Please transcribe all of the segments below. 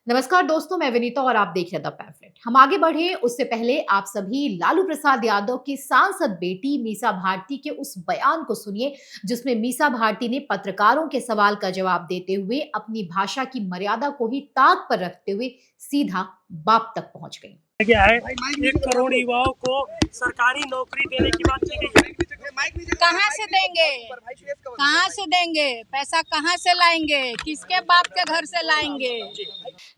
नमस्कार दोस्तों, मैं विनीता और आप देख रहे हैं द पैम्फलेट। हम आगे बढ़े उससे पहले आप सभी लालू प्रसाद यादव की सांसद बेटी मीसा भारती के उस बयान को सुनिए जिसमें मीसा भारती ने पत्रकारों के सवाल का जवाब देते हुए अपनी भाषा की मर्यादा को ही ताक पर रखते हुए सीधा बाप तक पहुंच गई। गया है 1 करोड़ युवाओं को सरकारी नौकरी देने की बात की गई है। कहाँ से देंगे? कहाँ से देंगे? पैसा कहाँ से लाएंगे? किसके बाप के घर से लाएंगे?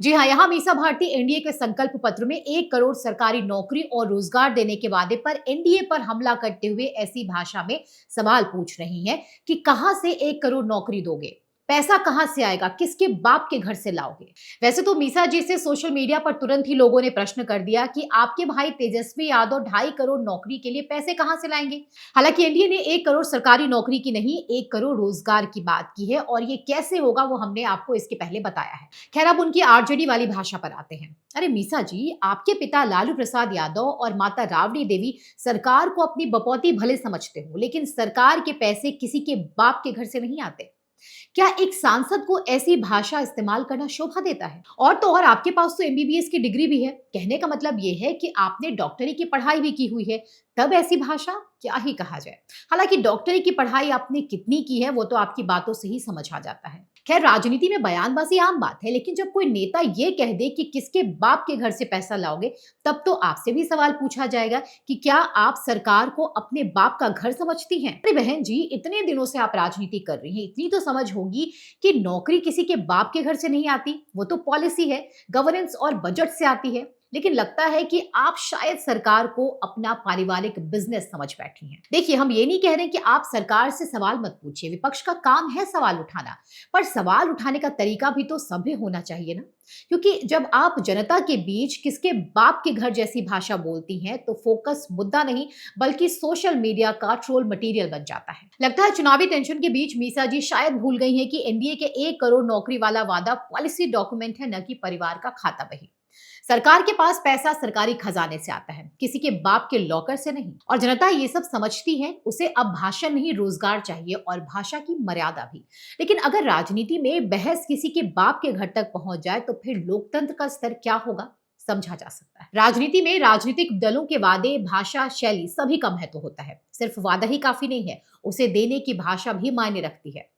जी हाँ, यहाँ मीसा भारती एनडीए के संकल्प पत्र में 1 करोड़ सरकारी नौकरी और रोजगार देने के वादे पर एनडीए पर हमला करते हुए ऐसी भाषा में सवाल पूछ रही हैं कि कहां से 1 करोड़ नौकरी दोगे, पैसा कहां से आएगा, किसके बाप के घर से लाओगे। वैसे तो मीसा जी से सोशल मीडिया पर तुरंत ही लोगों ने प्रश्न कर दिया कि आपके भाई तेजस्वी यादव 2.5 करोड़ नौकरी के लिए पैसे कहां से लाएंगे। हालांकि एनडीए ने 1 करोड़ सरकारी नौकरी की नहीं, 1 करोड़ रोजगार की बात की है और ये कैसे होगा वो हमने आपको इसके पहले बताया है। खैर, अब उनकी आरजेडी वाली भाषा पर आते हैं। अरे मीसा जी, आपके पिता लालू प्रसाद यादव और माता राबड़ी देवी सरकार को अपनी बपौती भले समझते हो, लेकिन सरकार के पैसे किसी के बाप के घर से नहीं आते। क्या एक सांसद को ऐसी भाषा इस्तेमाल करना शोभा देता है? और तो और आपके पास तो एमबीबीएस की डिग्री भी है। कहने का मतलब ये है कि आपने डॉक्टरी की पढ़ाई भी की हुई है, तब ऐसी भाषा क्या ही कहा जाए। हालांकि डॉक्टरी की पढ़ाई आपने कितनी की है वो तो आपकी बातों से ही समझ आ जाता है। खैर, राजनीति में बयानबाजी आम बात है, लेकिन जब कोई नेता ये कह दे कि किसके बाप के घर से पैसा लाओगे, तब तो आपसे भी सवाल पूछा जाएगा कि क्या आप सरकार को अपने बाप का घर समझती हैं? अरे बहन जी, इतने दिनों से आप राजनीति कर रही हैं, इतनी तो समझ होगी कि नौकरी किसी के बाप के घर से नहीं आती, वो तो पॉलिसी है, गवर्नेंस और बजट से आती है। लेकिन लगता है कि आप शायद सरकार को अपना पारिवारिक बिजनेस समझ बैठी हैं। देखिए, हम ये नहीं कह रहे कि आप सरकार से सवाल मत पूछिए, विपक्ष का काम है सवाल उठाना, पर सवाल उठाने का तरीका भी तो सभ्य होना चाहिए ना। क्योंकि जब आप जनता के बीच किसके बाप के घर जैसी भाषा बोलती हैं तो फोकस मुद्दा नहीं बल्कि सोशल मीडिया का ट्रोल मटेरियल बन जाता है। लगता है चुनावी टेंशन के बीच मीसा जी शायद भूल गई हैं कि एनडीए के 1 करोड़ नौकरी वाला वादा पॉलिसी डॉक्यूमेंट है, न कि परिवार का खाता बही। सरकार के पास पैसा सरकारी खजाने से आता है, किसी के बाप के लॉकर से नहीं। और जनता ये सब समझती है, उसे अब भाषा नहीं रोजगार चाहिए और भाषा की मर्यादा भी। लेकिन अगर राजनीति में बहस किसी के बाप के घर तक पहुंच जाए तो फिर लोकतंत्र का स्तर क्या होगा समझा जा सकता है। राजनीति में राजनीतिक दलों के वादे, भाषा, शैली सभी का महत्व होता है। सिर्फ वादा ही काफी नहीं है, उसे देने की भाषा भी मायने रखती है।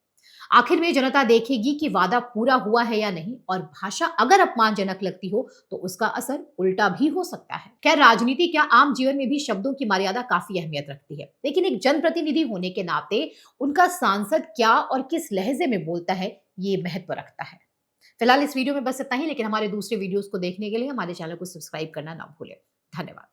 आखिर में जनता देखेगी कि वादा पूरा हुआ है या नहीं, और भाषा अगर अपमानजनक लगती हो तो उसका असर उल्टा भी हो सकता है। खैर, राजनीति क्या आम जीवन में भी शब्दों की मर्यादा काफी अहमियत रखती है, लेकिन एक जनप्रतिनिधि होने के नाते उनका सांसद क्या और किस लहजे में बोलता है ये महत्व रखता है। फिलहाल इस वीडियो में बस इतना ही, लेकिन हमारे दूसरे वीडियोस को देखने के लिए हमारे चैनल को सब्सक्राइब करना ना भूलें। धन्यवाद।